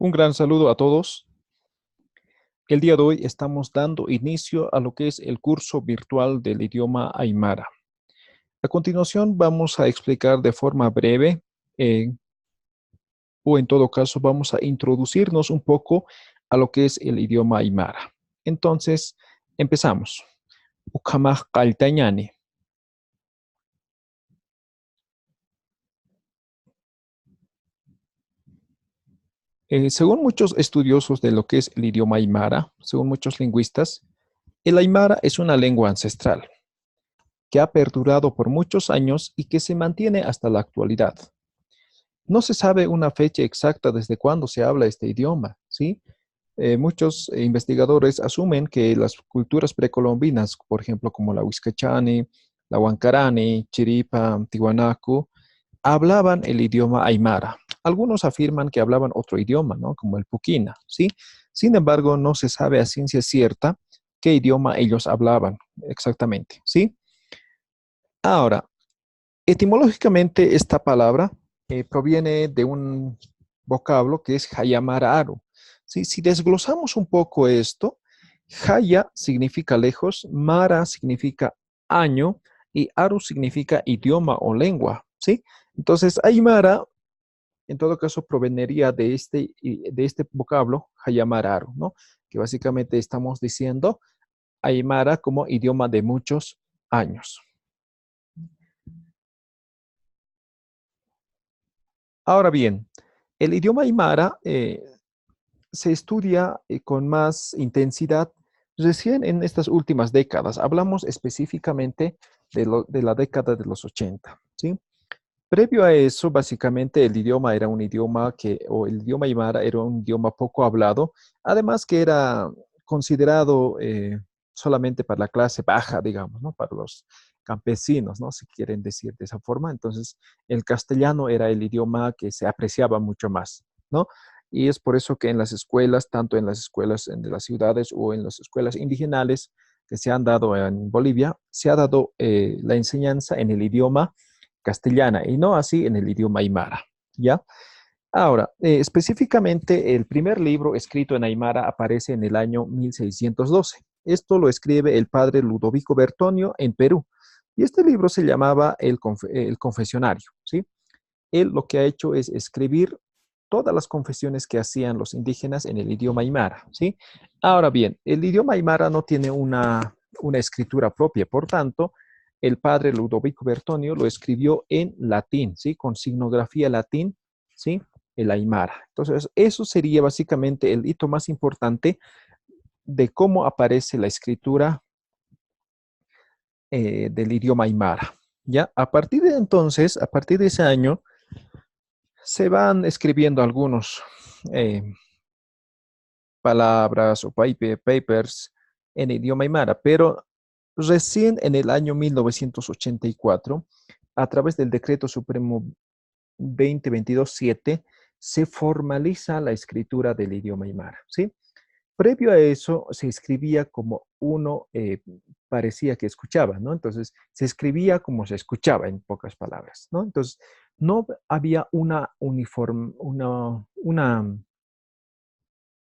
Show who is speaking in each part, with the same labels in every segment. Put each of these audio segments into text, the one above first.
Speaker 1: Un gran saludo a todos. El día de hoy estamos dando inicio a lo que es el curso virtual del idioma Aymara. A continuación vamos a explicar de forma breve, eh, o en todo caso vamos a introducirnos un poco a lo que es el idioma Aymara. Entonces, empezamos. Uqamaq qaltañani. Según muchos estudiosos de lo que es el idioma Aymara, según muchos lingüistas, el Aymara es una lengua ancestral que ha perdurado por muchos años y que se mantiene hasta la actualidad. No se sabe una fecha exacta desde cuándo se habla este idioma, ¿sí? Muchos investigadores asumen que las culturas precolombinas, por ejemplo, como la Huizcachani, la Huancarani, Chiripa, Tiwanaku, hablaban el idioma aymara. Algunos afirman que hablaban otro idioma, ¿no? Como el puquina, ¿sí? Sin embargo, no se sabe a ciencia cierta qué idioma ellos hablaban exactamente, ¿sí? Ahora, etimológicamente, esta palabra proviene de un vocablo que es Hayamararu. ¿Sí? Si desglosamos un poco esto, Haya significa lejos, Mara significa año y Aru significa idioma o lengua. ¿Sí? Entonces, Aymara, en todo caso, provenería de este vocablo, Hayamararu, ¿no? Que básicamente estamos diciendo Aymara como idioma de muchos años. Ahora bien, el idioma aymara se estudia con más intensidad recién en estas últimas décadas. Hablamos específicamente de la década de los 80, ¿sí? Previo a eso, básicamente el idioma era un idioma o el idioma aymara era un idioma poco hablado, además que era considerado solamente para la clase baja, digamos, ¿no? Para los campesinos, ¿no? Si quieren decir de esa forma. Entonces, el castellano era el idioma que se apreciaba mucho más, ¿no? Y es por eso que en las escuelas, tanto en las escuelas de las ciudades o en las escuelas indigenales que se han dado en Bolivia, se ha dado la enseñanza en el idioma castellana y no así en el idioma aymara, ¿ya? Ahora, específicamente el primer libro escrito en aymara aparece en el año 1612. Esto lo escribe el padre Ludovico Bertonio en Perú. Y este libro se llamaba el Confesionario, ¿sí? Él lo que ha hecho es escribir todas las confesiones que hacían los indígenas en el idioma aymara, ¿sí? Ahora bien, el idioma aymara no tiene una escritura propia, por tanto, el padre Ludovico Bertonio lo escribió en latín, ¿sí? Con signografía latín, ¿sí? El aymara. Entonces, eso sería básicamente el hito más importante de cómo aparece la escritura del idioma aymara, ¿ya? A partir de entonces, a partir de ese año, se van escribiendo algunos eh, palabras o papers en idioma aymara, pero recién en el año 1984, a través del Decreto Supremo 2022-7, se formaliza la escritura del idioma aymara, ¿sí? Previo a eso se escribía como uno parecía que escuchaba, ¿no? Entonces se escribía como se escuchaba, en pocas palabras, ¿no? Entonces no había una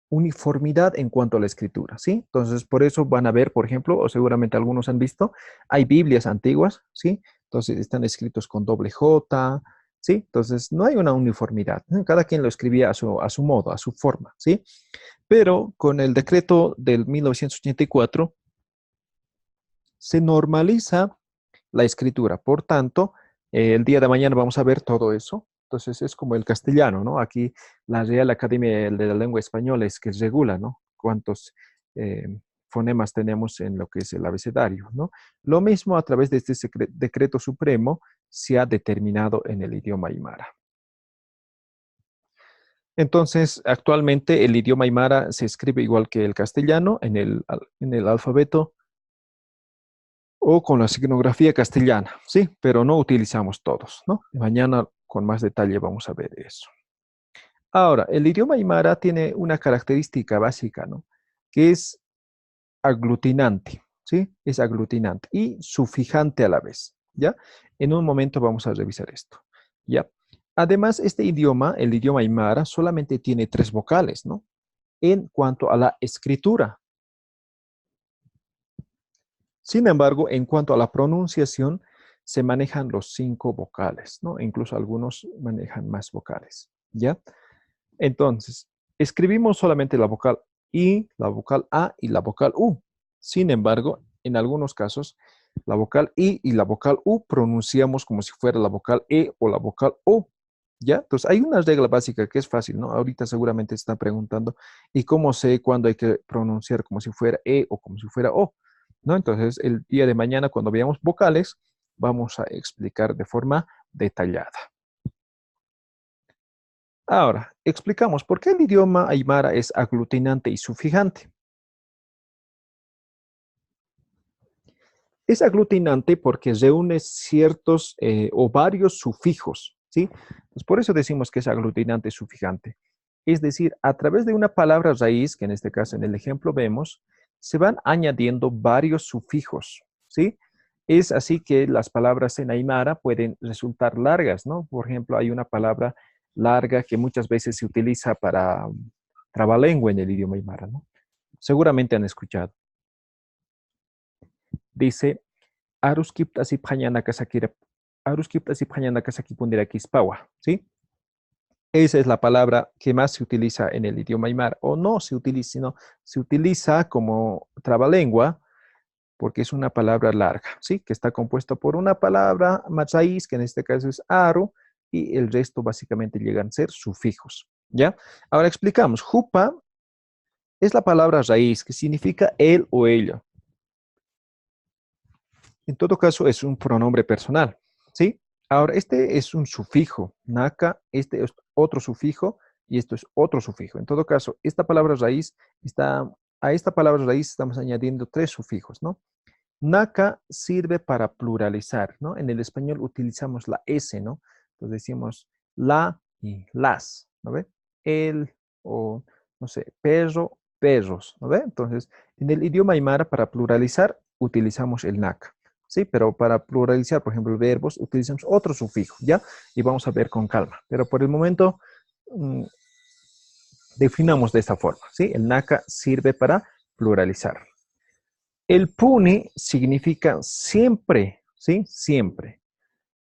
Speaker 1: uniformidad en cuanto a la escritura, ¿sí? Entonces por eso van a ver, por ejemplo, o seguramente algunos han visto, hay Biblias antiguas, ¿sí? Entonces están escritos con doble J, ¿sí? Entonces no hay una uniformidad, ¿no? Cada quien lo escribía a su modo, a su forma, ¿sí? Pero con el decreto del 1984 se normaliza la escritura. Por tanto, el día de mañana vamos a ver todo eso. Entonces es como el castellano, ¿no? Aquí la Real Academia de la Lengua Española es que regula, ¿no? Cuántos eh, fonemas tenemos en lo que es el abecedario, ¿no? Lo mismo a través de este decreto supremo se ha determinado en el idioma aymara. Entonces, actualmente el idioma aymara se escribe igual que el castellano en el alfabeto o con la signografía castellana, ¿sí? Pero no utilizamos todos, ¿no? Mañana con más detalle vamos a ver eso. Ahora, el idioma aymara tiene una característica básica, ¿no? Que es aglutinante, ¿sí? Es aglutinante y sufijante a la vez, ¿ya? En un momento vamos a revisar esto, ¿ya? Además, este idioma, el idioma aymara, solamente tiene 3 vocales, ¿no? En cuanto a la escritura. Sin embargo, en cuanto a la pronunciación, se manejan los 5 vocales, ¿no? Incluso algunos manejan más vocales, ¿ya? Entonces, escribimos solamente la vocal I, la vocal A y la vocal U. Sin embargo, en algunos casos, la vocal I y la vocal U pronunciamos como si fuera la vocal E o la vocal O, ¿ya? Entonces, hay una regla básica que es fácil, ¿no? Ahorita seguramente se están preguntando, ¿y cómo sé cuándo hay que pronunciar como si fuera E o como si fuera O? ¿No? Entonces, el día de mañana, cuando veamos vocales, vamos a explicar de forma detallada. Ahora, explicamos por qué el idioma aymara es aglutinante y sufijante. Es aglutinante porque reúne ciertos o varios sufijos, ¿sí? Pues por eso decimos que es aglutinante y sufijante. Es decir, a través de una palabra raíz, que en este caso en el ejemplo vemos, se van añadiendo varios sufijos, ¿sí? Es así que las palabras en aymara pueden resultar largas, ¿no? Por ejemplo, hay una palabra larga que muchas veces se utiliza para trabalengua en el idioma aymara, ¿no? Seguramente han escuchado. Dice, Aruskiptasi Phañanakasakira, Aruskiptasi Phañanakasaki Pundirakispawa, ¿sí? Esa es la palabra que más se utiliza en el idioma aymara, o no se utiliza, sino se utiliza como trabalengua porque es una palabra larga, ¿sí? Que está compuesta por una palabra más raíz, que en este caso es aru, y el resto básicamente llegan a ser sufijos, ¿ya? Ahora explicamos. Jupa es la palabra raíz, que significa él o ella. En todo caso, es un pronombre personal, ¿sí? Ahora, este es un sufijo, naka, este es otro sufijo y esto es otro sufijo. En todo caso, esta palabra raíz a esta palabra raíz estamos añadiendo 3 sufijos, ¿no? Naka sirve para pluralizar, ¿no? En el español utilizamos la S, ¿no? Entonces decimos la y las, ¿no ve? El o, no sé, perro, perros, ¿no ve? Entonces, en el idioma aymara, para pluralizar, utilizamos el naka, ¿sí? Pero para pluralizar, por ejemplo, verbos, utilizamos otro sufijo, ¿ya? Y vamos a ver con calma. Pero por el momento, mm, definamos de esta forma, ¿sí? El naka sirve para pluralizar. El puni significa siempre, ¿sí? Siempre.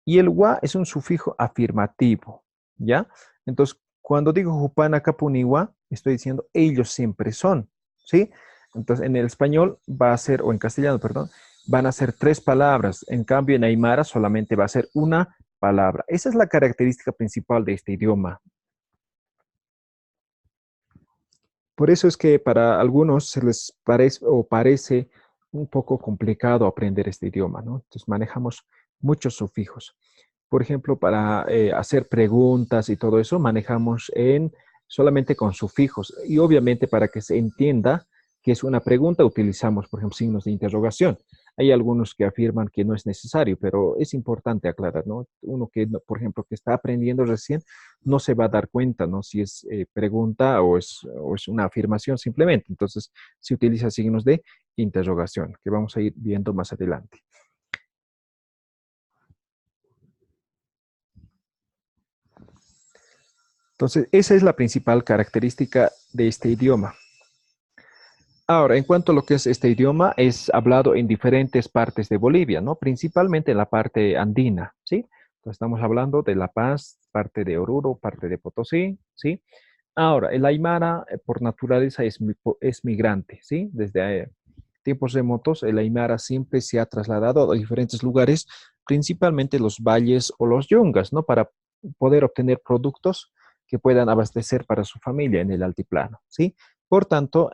Speaker 1: Y el wa es un sufijo afirmativo, ¿ya? Entonces, cuando digo jupana kapuniwa, estoy diciendo ellos siempre son, ¿sí? Entonces, en el español va a ser, o en castellano, perdón, van a ser 3 palabras. En cambio, en aymara solamente va a ser una palabra. Esa es la característica principal de este idioma. Por eso es que para algunos se les parece o parece un poco complicado aprender este idioma, ¿no? Entonces manejamos muchos sufijos. Por ejemplo, para hacer preguntas y todo eso, manejamos solamente con sufijos. Y obviamente para que se entienda que es una pregunta, utilizamos, por ejemplo, signos de interrogación. Hay algunos que afirman que no es necesario, pero es importante aclarar, ¿no? Uno que, por ejemplo, que está aprendiendo recién, no se va a dar cuenta, ¿no? Si es pregunta o es una afirmación simplemente. Entonces, se utiliza signos de interrogación, que vamos a ir viendo más adelante. Entonces, esa es la principal característica de este idioma. Ahora, en cuanto a lo que es este idioma, es hablado en diferentes partes de Bolivia, ¿no? Principalmente en la parte andina, ¿sí? Entonces, estamos hablando de La Paz, parte de Oruro, parte de Potosí, ¿sí? Ahora, el Aymara, por naturaleza, es migrante, ¿sí? Desde tiempos remotos, el Aymara siempre se ha trasladado a diferentes lugares, principalmente los valles o los yungas, ¿no? Para poder obtener productos que puedan abastecer para su familia en el altiplano, ¿sí? Por tanto,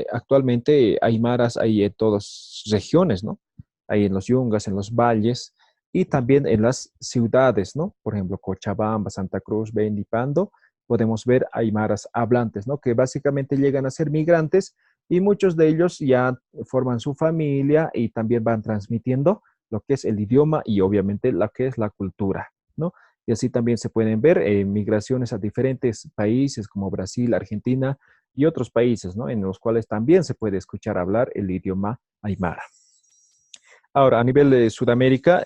Speaker 1: actualmente aymaras hay en todas regiones, ¿no? Hay en los yungas, en los valles y también en las ciudades, ¿no? Por ejemplo, Cochabamba, Santa Cruz, Beni, Pando, podemos ver aymaras hablantes, ¿no? Que básicamente llegan a ser migrantes y muchos de ellos ya forman su familia y también van transmitiendo lo que es el idioma y obviamente lo que es la cultura, ¿no? Y así también se pueden ver migraciones a diferentes países como Brasil, Argentina y otros países, ¿no? En los cuales también se puede escuchar hablar el idioma aymara. Ahora, a nivel de Sudamérica,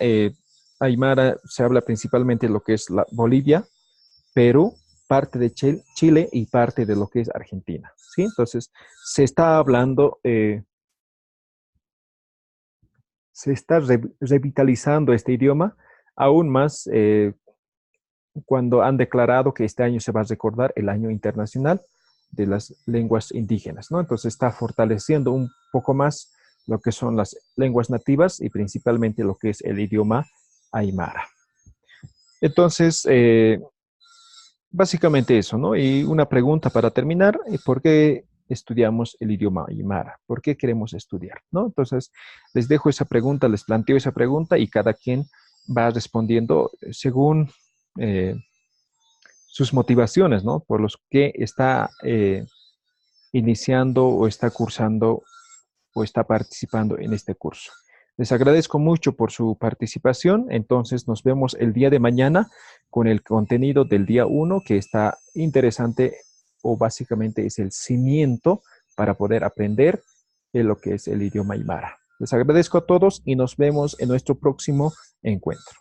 Speaker 1: aymara se habla principalmente en lo que es Bolivia, Perú, parte de Chile y parte de lo que es Argentina, ¿sí? Entonces, se está hablando, se está revitalizando este idioma aún más cuando han declarado que este año se va a recordar el Año Internacional de las Lenguas Indígenas, ¿no? Entonces está fortaleciendo un poco más lo que son las lenguas nativas y principalmente lo que es el idioma aymara. Entonces, básicamente eso, ¿no? Y una pregunta para terminar, ¿por qué estudiamos el idioma aymara? ¿Por qué queremos estudiar? ¿No? Entonces, les dejo esa pregunta, les planteo esa pregunta y cada quien va respondiendo según sus motivaciones, ¿no? Por los que está iniciando o está cursando o está participando en este curso. Les agradezco mucho por su participación. Entonces nos vemos el día de mañana con el contenido del día 1 que está interesante o básicamente es el cimiento para poder aprender lo que es el idioma aymara. Les agradezco a todos y nos vemos en nuestro próximo encuentro.